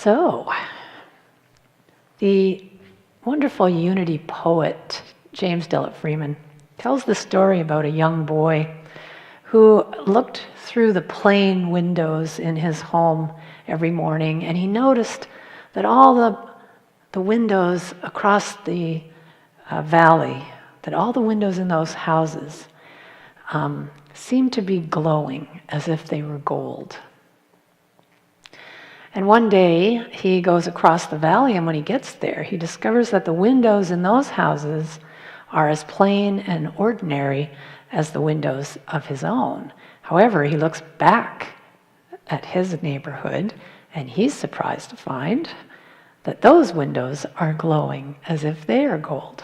So, the wonderful Unity poet, James Dillett Freeman, tells the story about a young boy who looked through the plain windows in his home every morning, and he noticed that all the windows across the valley, that all the windows in those houses seemed to be glowing as if they were gold. And one day he goes across the valley, and when he gets there, he discovers that the windows in those houses are as plain and ordinary as the windows of his own. However, he looks back at his neighborhood, and he's surprised to find that those windows are glowing as if they are gold.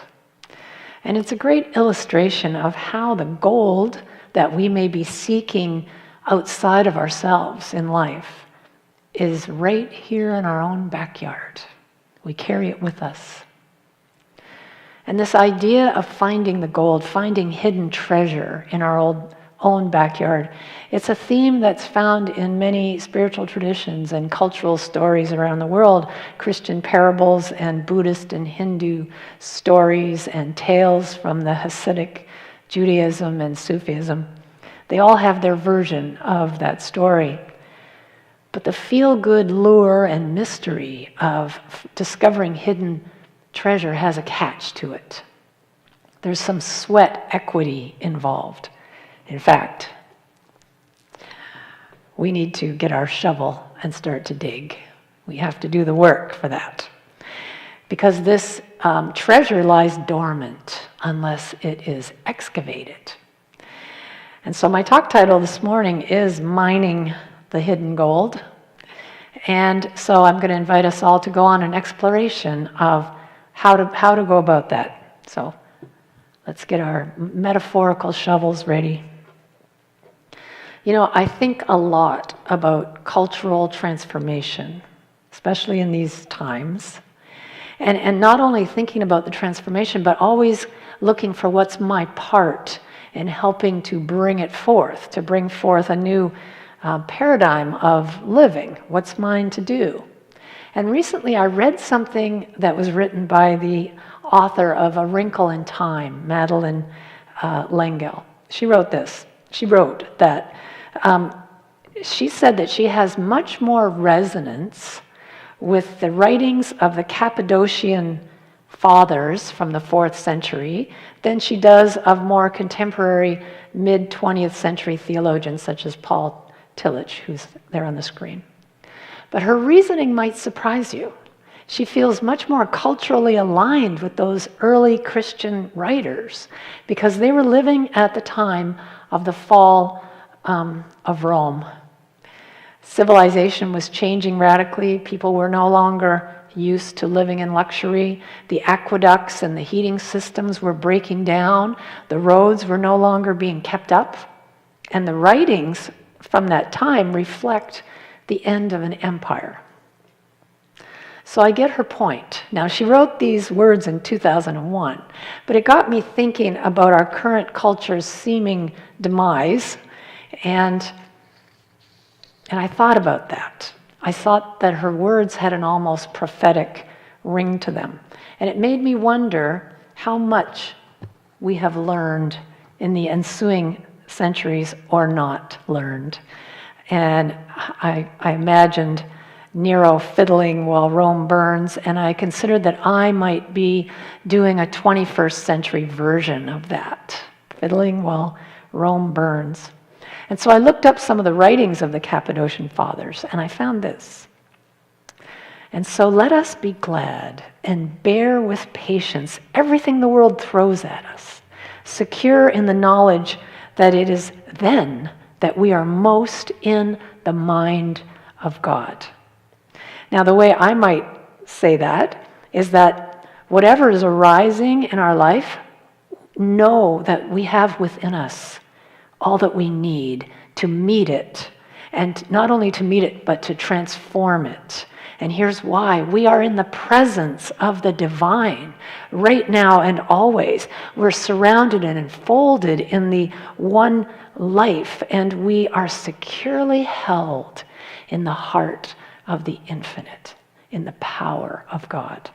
And it's a great illustration of how the gold that we may be seeking outside of ourselves in life is right here in our own backyard. We carry it with us. And this idea of finding the gold, finding hidden treasure in our own backyard, it's a theme that's found in many spiritual traditions and cultural stories around the world. Christian parables and Buddhist and Hindu stories and tales from the Hasidic Judaism and Sufism. They all have their version of that story. But the feel-good lure and mystery of discovering hidden treasure has a catch to it. There's some sweat equity involved. In fact, we need to get our shovel and start to dig. We have to do the work for that. Because this treasure lies dormant unless it is excavated. And so my talk title this morning is Mining the Hidden Gold. And so I'm going to invite us all to go on an exploration of how to go about that. So let's get our metaphorical shovels ready. You know, I think a lot about cultural transformation, especially in these times. And not only thinking about the transformation, but always looking for what's my part in helping to bring it forth, to bring forth a new paradigm of living. What's mine to do? And recently I read something that was written by the author of A Wrinkle in Time, Madeleine L'Engle. She wrote this. She wrote that she said that she has much more resonance with the writings of the Cappadocian fathers from the 4th century than she does of more contemporary mid-20th century theologians such as Paul Tillich, who's there on the screen. But her reasoning might surprise you. She feels much more culturally aligned with those early Christian writers because they were living at the time of the fall of Rome. Civilization was changing radically. People were no longer used to living in luxury. The aqueducts and the heating systems were breaking down. The roads were no longer being kept up. And the writings from that time reflect the end of an empire. So I get her point. Now, she wrote these words in 2001, but it got me thinking about our current culture's seeming demise, and I thought about that. I thought that her words had an almost prophetic ring to them, and it made me wonder how much we have learned in the ensuing centuries or not learned. And I imagined Nero fiddling while Rome burns, and I considered that I might be doing a 21st century version of that, fiddling while Rome burns. And so I looked up some of the writings of the Cappadocian Fathers, and I found this. And so let us be glad and bear with patience everything the world throws at us, secure in the knowledge that it is then that we are most in the mind of God. Now, the way I might say that is that whatever is arising in our life, know that we have within us all that we need to meet it, and not only to meet it, but to transform it. And here's why. We are in the presence of the divine right now and always. We're surrounded and enfolded in the one life, and we are securely held in the heart of the infinite. in the power of God.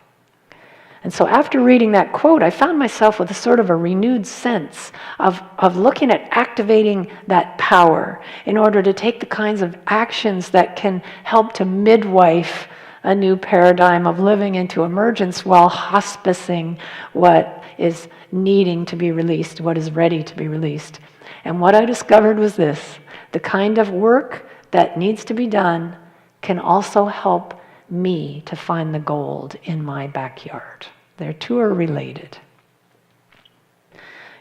And so after reading that quote, I found myself with a sort of a renewed sense of looking at activating that power in order to take the kinds of actions that can help to midwife a new paradigm of living into emergence while hospicing what is needing to be released, what is ready to be released. And what I discovered was this: the kind of work that needs to be done can also help me to find the gold in my backyard. Their two are related.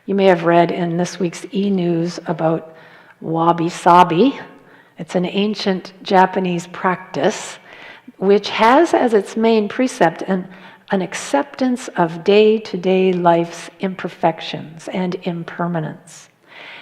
You may have read in this week's e-news about wabi-sabi. It's an ancient Japanese practice which has as its main precept an acceptance of day-to-day life's imperfections and impermanence.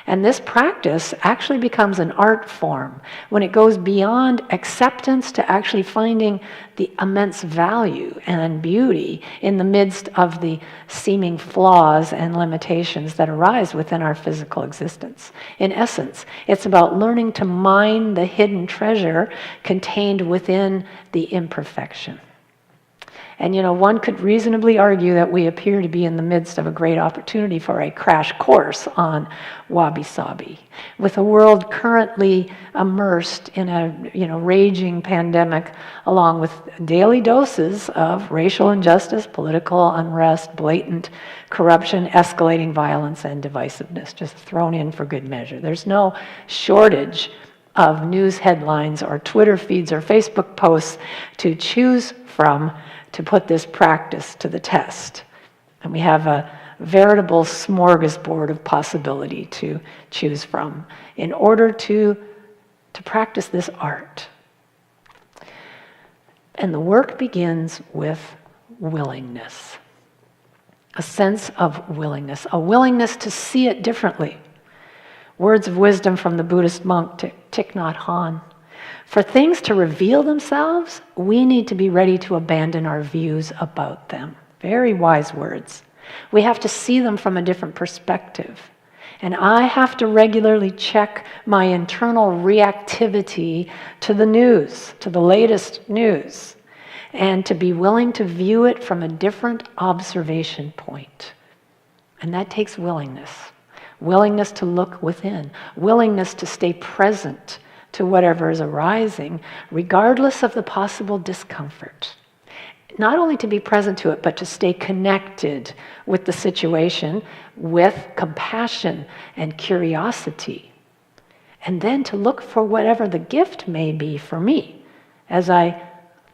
And this practice actually becomes an art form when it goes beyond acceptance to actually finding the immense value and beauty in the midst of the seeming flaws and limitations that arise within our physical existence. In essence, it's about learning to mine the hidden treasure contained within the imperfection. And one could reasonably argue that we appear to be in the midst of a great opportunity for a crash course on wabi-sabi. With a world currently immersed in a raging pandemic, along with daily doses of racial injustice, political unrest, blatant corruption, escalating violence, and divisiveness, just thrown in for good measure. There's no shortage of news headlines or Twitter feeds or Facebook posts to choose from to put this practice to the test. And we have a veritable smorgasbord of possibility to choose from in order to practice this art. And the work begins with willingness. A sense of willingness, a willingness to see it differently. Words of wisdom from the Buddhist monk Thich Nhat Hanh. For things to reveal themselves, we need to be ready to abandon our views about them. Very wise words. We have to see them from a different perspective. And I have to regularly check my internal reactivity to the news, to the latest news, and to be willing to view it from a different observation point. And that takes willingness. Willingness to look within. Willingness to stay present to whatever is arising, regardless of the possible discomfort. Not only to be present to it, but to stay connected with the situation with compassion and curiosity. And then to look for whatever the gift may be for me as I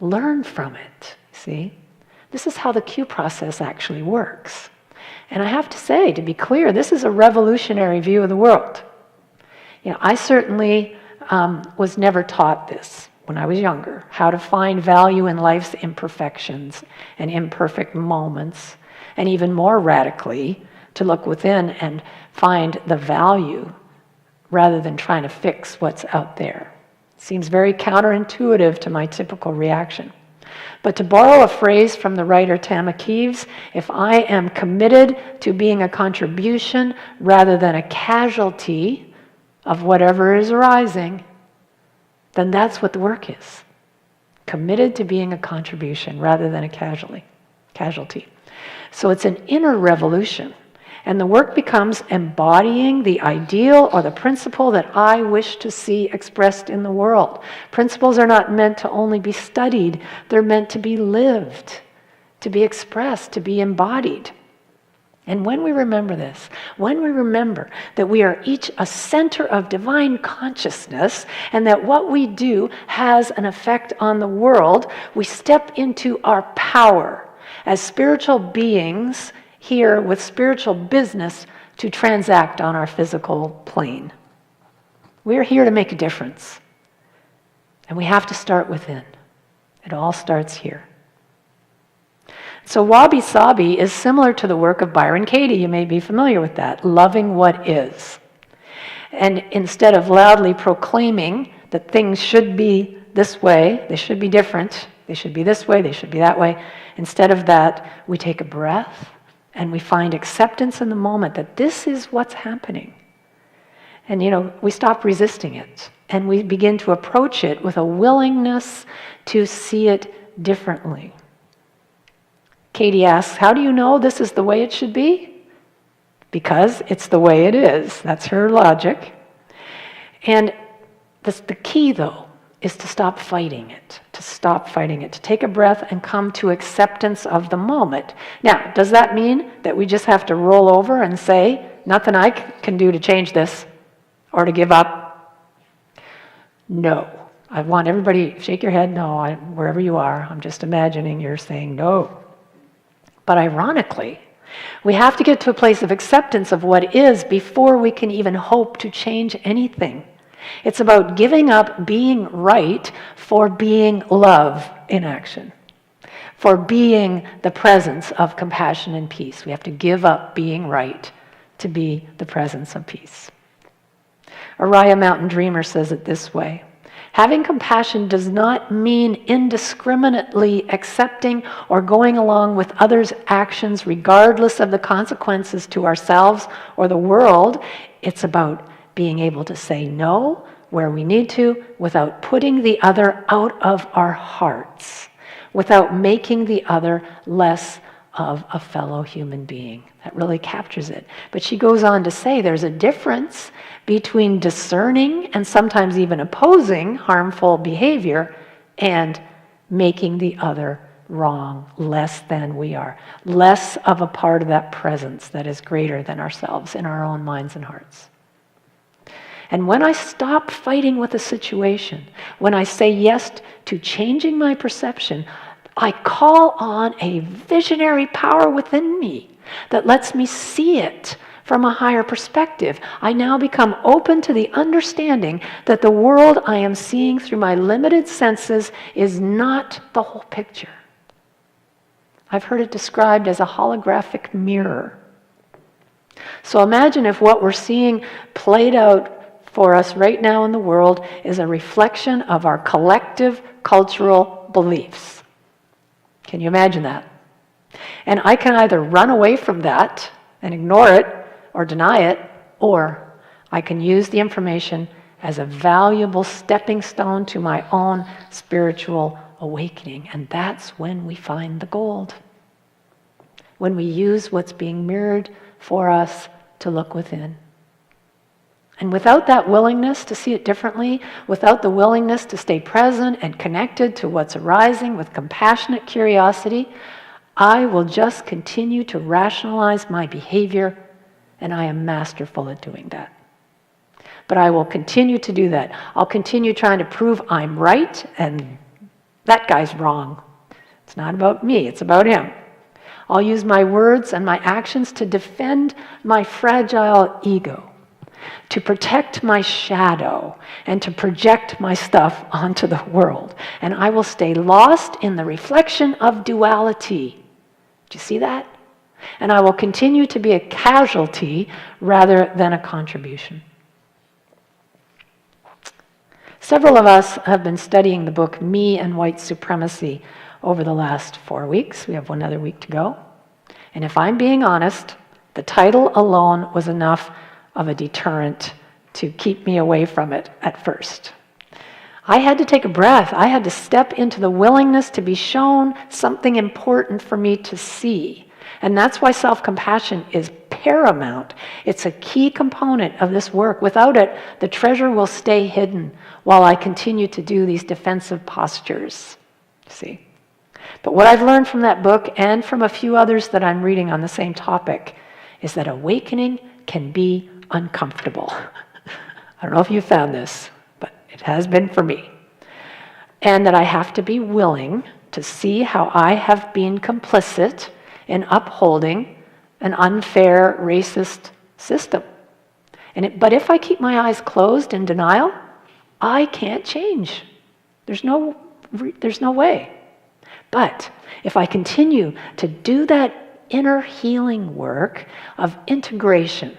learn from it. See? This is how the Q process actually works. And I have to say, to be clear, this is a revolutionary view of the world. I certainly was never taught this when I was younger, how to find value in life's imperfections and imperfect moments, and even more radically, to look within and find the value rather than trying to fix what's out there. Seems very counterintuitive to my typical reaction. But to borrow a phrase from the writer Tama Kieves, if I am committed to being a contribution rather than a casualty of whatever is arising, then that's what the work is. Committed to being a contribution rather than a casualty. So it's an inner revolution. And the work becomes embodying the ideal or the principle that I wish to see expressed in the world. Principles are not meant to only be studied. They're meant to be lived, to be expressed, to be embodied. And when we remember this, when we remember that we are each a center of divine consciousness and that what we do has an effect on the world, we step into our power as spiritual beings here with spiritual business to transact on our physical plane. We're here to make a difference. And we have to start within. It all starts here. So wabi-sabi is similar to the work of Byron Katie. You may be familiar with that. Loving what is. And instead of loudly proclaiming that things should be this way, they should be different, they should be this way, they should be that way, instead of that, we take a breath and we find acceptance in the moment that this is what's happening. And we stop resisting it and we begin to approach it with a willingness to see it differently. Katie asks, how do you know this is the way it should be? Because it's the way it is. That's her logic. And the key, though, is to stop fighting it, to take a breath and come to acceptance of the moment. Now, does that mean that we just have to roll over and say, nothing I can do to change this, or to give up? No. I want everybody, shake your head, no, wherever you are, I'm just imagining you're saying no. But ironically, we have to get to a place of acceptance of what is before we can even hope to change anything. It's about giving up being right for being love in action, for being the presence of compassion and peace. We have to give up being right to be the presence of peace. Araya Mountain Dreamer says it this way: having compassion does not mean indiscriminately accepting or going along with others' actions regardless of the consequences to ourselves or the world. It's about being able to say no where we need to without putting the other out of our hearts, without making the other less of a fellow human being. That really captures it. But she goes on to say there's a difference between discerning and sometimes even opposing harmful behavior and making the other wrong, less than we are, less of a part of that presence that is greater than ourselves in our own minds and hearts. And when I stop fighting with a situation, when I say yes to changing my perception, I call on a visionary power within me that lets me see it from a higher perspective. I now become open to the understanding that the world I am seeing through my limited senses is not the whole picture. I've heard it described as a holographic mirror. So imagine if what we're seeing played out for us right now in the world is a reflection of our collective cultural beliefs. Can you imagine that? And I can either run away from that and ignore it or deny it, or I can use the information as a valuable stepping stone to my own spiritual awakening. And that's when we find the gold. When we use what's being mirrored for us to look within. And without that willingness to see it differently, without the willingness to stay present and connected to what's arising with compassionate curiosity, I will just continue to rationalize my behavior, and I am masterful at doing that. But I will continue to do that. I'll continue trying to prove I'm right and that guy's wrong. It's not about me, it's about him. I'll use my words and my actions to defend my fragile ego, to protect my shadow, and to project my stuff onto the world. And I will stay lost in the reflection of duality. Do you see that? And I will continue to be a casualty rather than a contribution. Several of us have been studying the book Me and White Supremacy over the last 4 weeks. We have one other week to go. And if I'm being honest, the title alone was enough of a deterrent to keep me away from it at first. I had to take a breath. I had to step into the willingness to be shown something important for me to see. And that's why self-compassion is paramount. It's a key component of this work. Without it, the treasure will stay hidden while I continue to do these defensive postures. See? But what I've learned from that book and from a few others that I'm reading on the same topic is that awakening can be uncomfortable. I don't know if you found this, but it has been for me. And that I have to be willing to see how I have been complicit in upholding an unfair, racist system. But if I keep my eyes closed in denial, I can't change. There's no way. But if I continue to do that inner healing work of integration,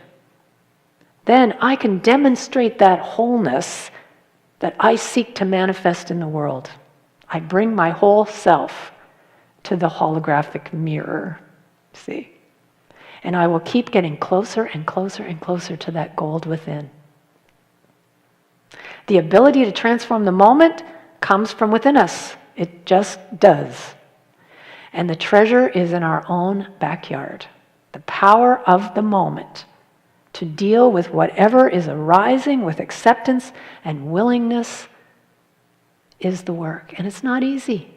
then I can demonstrate that wholeness that I seek to manifest in the world. I bring my whole self to the holographic mirror, see? And I will keep getting closer and closer and closer to that gold within. The ability to transform the moment comes from within us. It just does. And the treasure is in our own backyard. The power of the moment to deal with whatever is arising with acceptance and willingness is the work. And it's not easy.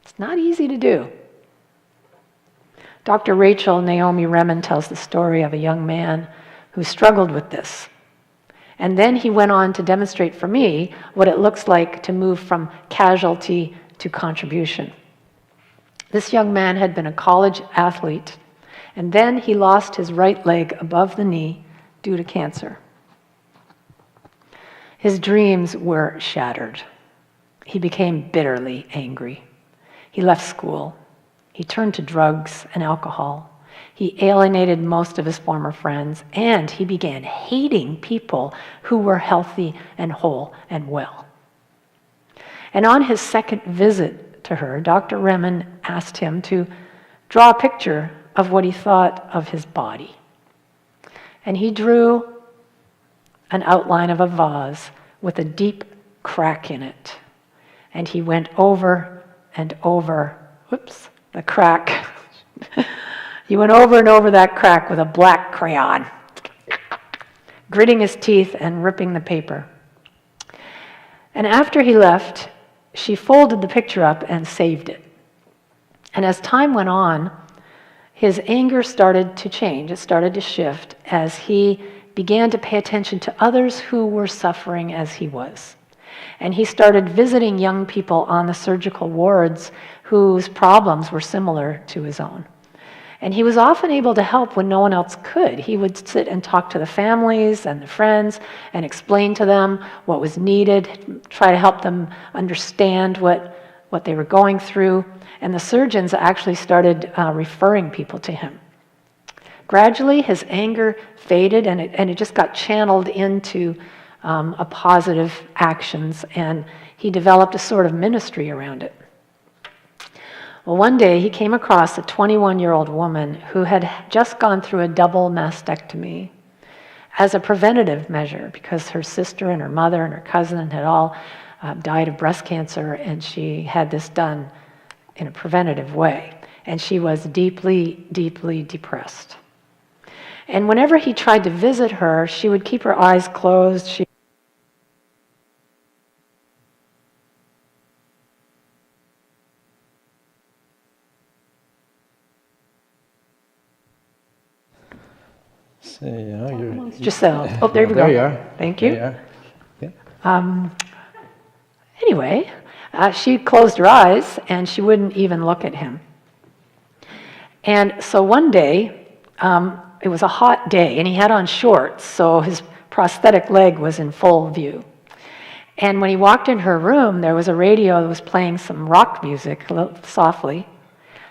It's not easy to do. Dr. Rachel Naomi Remen tells the story of a young man who struggled with this. And then he went on to demonstrate for me what it looks like to move from casualty to contribution. This young man had been a college athlete, and then he lost his right leg above the knee due to cancer. His dreams were shattered. He became bitterly angry. He left school. He turned to drugs and alcohol. He alienated most of his former friends, and he began hating people who were healthy and whole and well. And on his second visit to her, Dr. Remen asked him to draw a picture of what he thought of his body. And he drew an outline of a vase with a deep crack in it. And he went over and over, the crack. He went over and over that crack with a black crayon, gritting his teeth and ripping the paper. And after he left, she folded the picture up and saved it. And as time went on, his anger started to change. It started to shift as he began to pay attention to others who were suffering as he was. And he started visiting young people on the surgical wards whose problems were similar to his own. And he was often able to help when no one else could. He would sit and talk to the families and the friends and explain to them what was needed, try to help them understand what they were going through. And the surgeons actually started referring people to him. Gradually, his anger faded, and it just got channeled into a positive actions, and he developed a sort of ministry around it. Well, one day he came across a 21-year-old woman who had just gone through a double mastectomy as a preventative measure because her sister and her mother and her cousin had all died of breast cancer, and she had this done in a preventative way. And she was deeply, deeply depressed. And whenever he tried to visit her, she would keep her eyes closed. Giselle. Oh, there we go. There you are. Thank you. There you are. Yeah. Anyway, she closed her eyes and she wouldn't even look at him. And so one day, it was a hot day and he had on shorts, so his prosthetic leg was in full view. And when he walked in her room, there was a radio that was playing some rock music a little softly.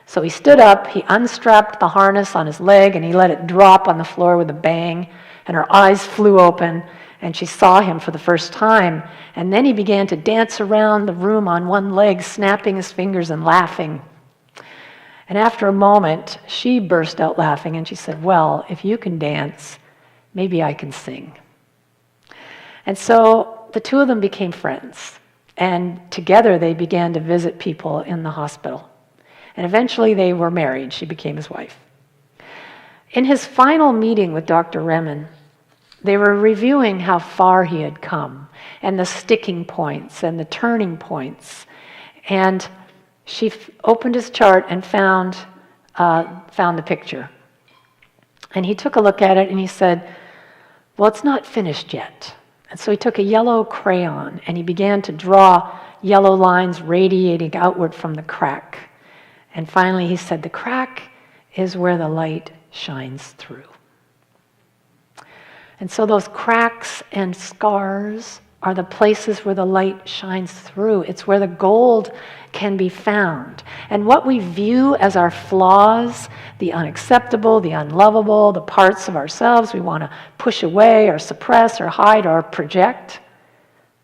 So he stood up, he unstrapped the harness on his leg, and he let it drop on the floor with a bang, and her eyes flew open, and she saw him for the first time. And then he began to dance around the room on one leg, snapping his fingers and laughing. And after a moment, she burst out laughing, and she said, "Well, if you can dance, maybe I can sing." And so the two of them became friends, and together they began to visit people in the hospital. And eventually they were married. She became his wife. In his final meeting with Dr. Remen, they were reviewing how far he had come and the sticking points and the turning points. And she opened his chart and found the picture. And he took a look at it and he said, "Well, it's not finished yet." And so he took a yellow crayon and he began to draw yellow lines radiating outward from the crack. And finally he said, "The crack is where the light shines through." And so those cracks and scars are the places where the light shines through. It's where the gold can be found. And what we view as our flaws, the unacceptable, the unlovable, the parts of ourselves we want to push away or suppress or hide or project,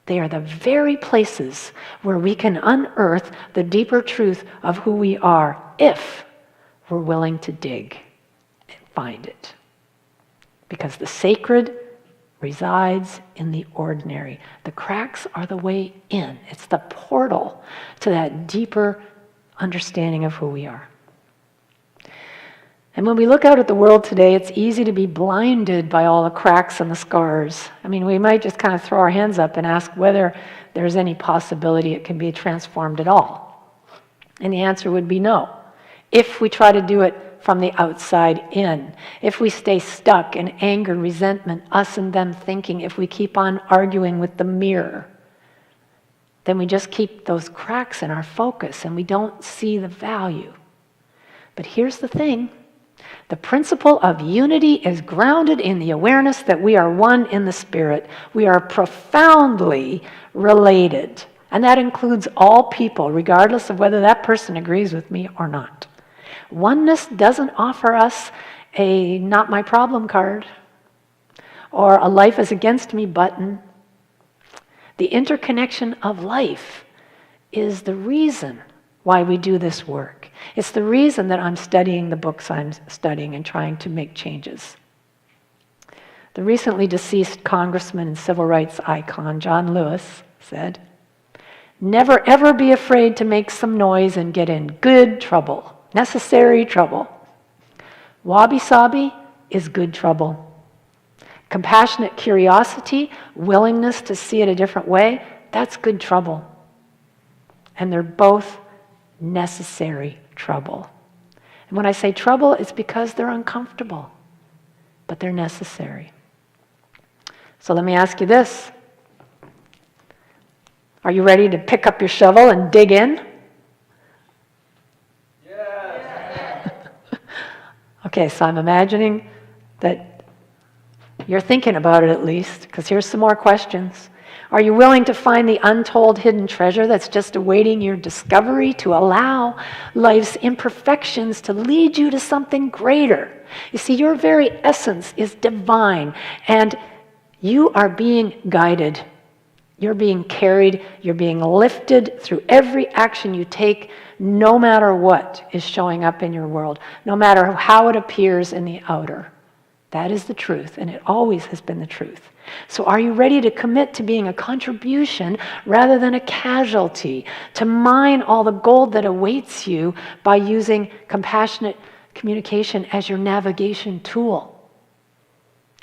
they are the very places where we can unearth the deeper truth of who we are if we're willing to dig and find it. Because the sacred resides in the ordinary. The cracks are the way in. It's the portal to that deeper understanding of who we are. And when we look out at the world today, it's easy to be blinded by all the cracks and the scars. I mean, we might just kind of throw our hands up and ask whether there's any possibility it can be transformed at all. And the answer would be no. If we try to do it from the outside in, if we stay stuck in anger, resentment, us and them thinking, if we keep on arguing with the mirror, then we just keep those cracks in our focus and we don't see the value. But here's the thing. The principle of unity is grounded in the awareness that we are one in the Spirit. We are profoundly related. And that includes all people, regardless of whether that person agrees with me or not. Oneness doesn't offer us a not my problem card or a life is against me button. The interconnection of life is the reason why we do this work. It's the reason that I'm studying the books I'm studying and trying to make changes. The recently deceased congressman and civil rights icon, John Lewis, said, "Never ever be afraid to make some noise and get in good trouble, necessary trouble. Wabi-sabi is good trouble. Compassionate curiosity, willingness to see it a different way, that's good trouble. And they're both necessary trouble." And when I say trouble, it's because they're uncomfortable, but they're necessary. So let me ask you this. Are you ready to pick up your shovel and dig in? Yes. Okay, so I'm imagining that you're thinking about it at least, because here's some more questions. Are you willing to find the untold hidden treasure that's just awaiting your discovery to allow life's imperfections to lead you to something greater? You see, your very essence is divine, and you are being guided. You're being carried, you're being lifted through every action you take, no matter what is showing up in your world, no matter how it appears in the outer. That is the truth, and it always has been the truth. So are you ready to commit to being a contribution rather than a casualty, to mine all the gold that awaits you by using compassionate communication as your navigation tool,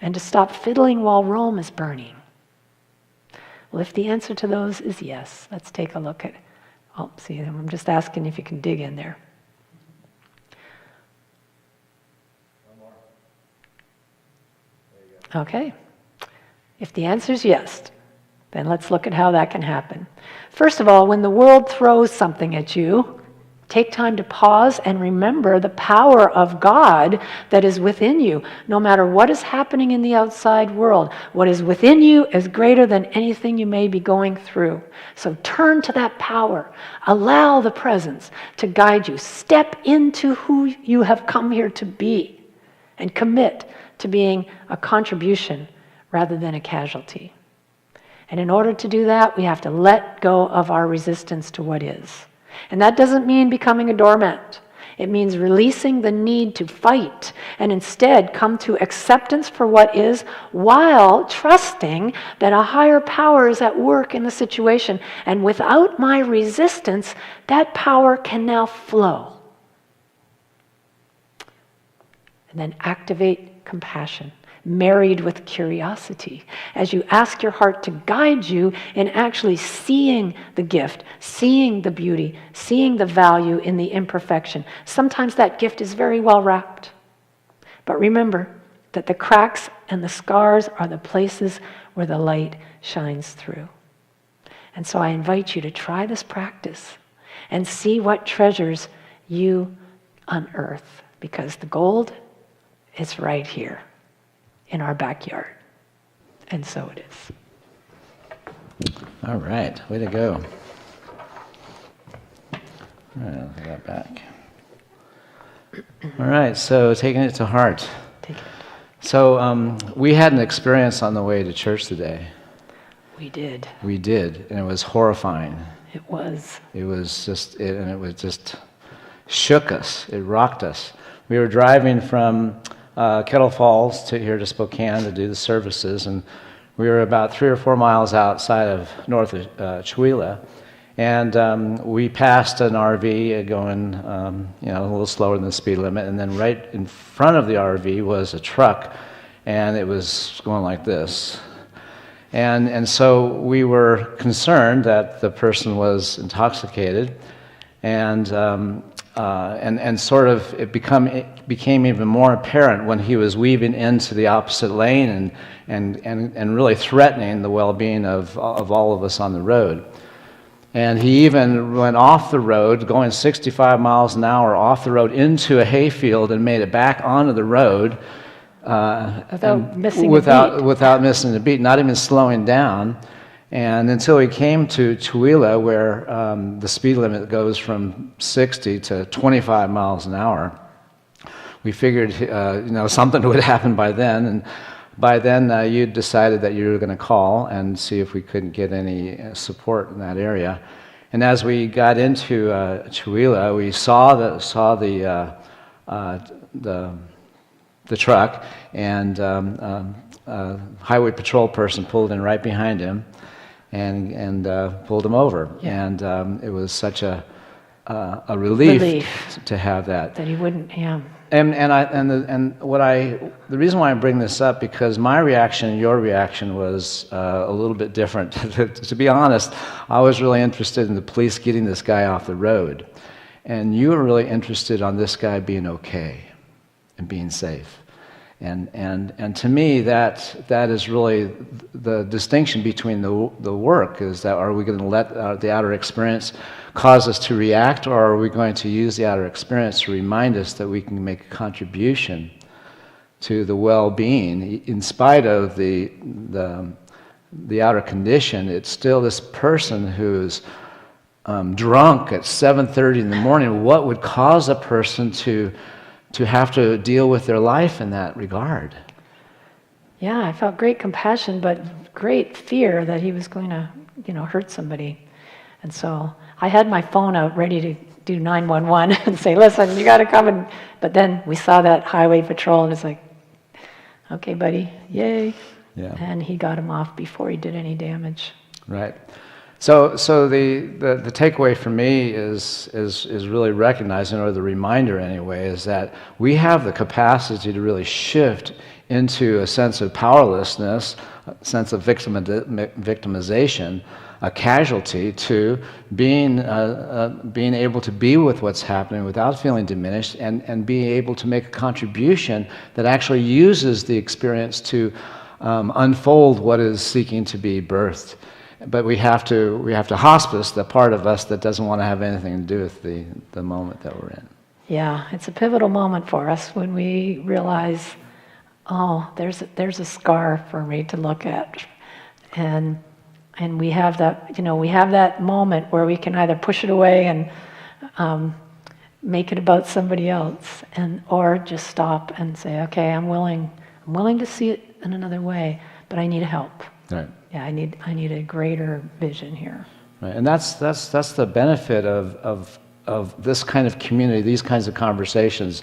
and to stop fiddling while Rome is burning? Well, if the answer to those is yes, let's take a look at, see, I'm just asking if you can dig in there. Okay. If the answer is yes, then let's look at how that can happen. First of all, when the world throws something at you, take time to pause and remember the power of God that is within you. No matter what is happening in the outside world, what is within you is greater than anything you may be going through. So turn to that power. Allow the presence to guide you. Step into who you have come here to be and commit to being a contribution rather than a casualty. And in order to do that, we have to let go of our resistance to what is. And that doesn't mean becoming a doormat. It means releasing the need to fight and instead come to acceptance for what is, while trusting that a higher power is at work in the situation. And without my resistance, that power can now flow. And then activate compassion, married with curiosity, as you ask your heart to guide you in actually seeing the gift, seeing the beauty, seeing the value in the imperfection. Sometimes that gift is very well wrapped. But remember that the cracks and the scars are the places where the light shines through. And so I invite you to try this practice and see what treasures you unearth, because the gold is right here in our backyard. And so it is. All right, way to go. All right, I'll put that back. All right, so taking it to heart. Take it. So we had an experience on the way to church today. We did. We did, and it was horrifying. It was. It was just, it just shook us. It rocked us. We were driving from Kettle Falls to here to Spokane to do the services, and We were about 3 or 4 miles outside of north of Chihuahua, and we passed an RV going, a little slower than the speed limit, and then right in front of the RV was a truck, and it was going like this. And so we were concerned that the person was intoxicated, and sort of it became even more apparent when he was weaving into the opposite lane and really threatening the well-being of all of us on the road. And he even went off the road, going 65 miles an hour off the road into a hayfield and made it back onto the road Without missing a beat. without missing a beat, not even slowing down. And until he came to Chihuahua, where the speed limit goes from 60 to 25 miles an hour, we figured something would happen by then. And by then, you decided that you were going to call and see if we couldn't get any support in that area. And as we got into Chihuahua, we saw the truck, and highway patrol person pulled in right behind him and pulled him over. Yeah. And it was such a relief to have that. That he wouldn't, yeah. The reason why I bring this up, because my reaction and your reaction was a little bit different. To be honest, I was really interested in the police getting this guy off the road, and you were really interested on this guy being okay and being safe. And to me, that is really the distinction between the work, is that are we going to let the outer experience cause us to react, or are we going to use the outer experience to remind us that we can make a contribution to the well-being in spite of the outer condition? It's still this person who's drunk at 7:30 in the morning. What would cause a person to have to deal with their life in that regard? Yeah, I felt great compassion, but great fear that he was going to, hurt somebody. And so I had my phone out ready to do 911 and say, listen, you got to come. But then we saw that highway patrol, and it's like, okay, buddy, yay. Yeah. And he got him off before he did any damage. Right. So the takeaway for me is really recognizing, or the reminder anyway, is that we have the capacity to really shift into a sense of powerlessness, a sense of victimization, a casualty, to being able to be with what's happening without feeling diminished, and being able to make a contribution that actually uses the experience to unfold what is seeking to be birthed. But we have to hospice the part of us that doesn't want to have anything to do with the moment that we're in. Yeah, it's a pivotal moment for us when we realize, oh, there's a scar for me to look at, and we have that, we have that moment where we can either push it away and make it about somebody else, or just stop and say, okay, I'm willing to see it in another way, but I need help. Right. Yeah, I need a greater vision here. Right. And that's the benefit of this kind of community, these kinds of conversations,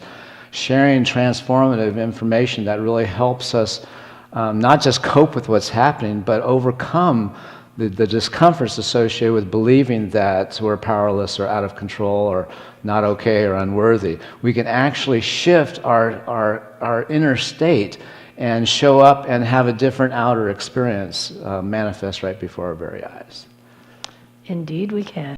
sharing transformative information that really helps us not just cope with what's happening, but overcome the discomforts associated with believing that we're powerless or out of control or not okay or unworthy. We can actually shift our inner state and show up and have a different outer experience manifest right before our very eyes. Indeed we can.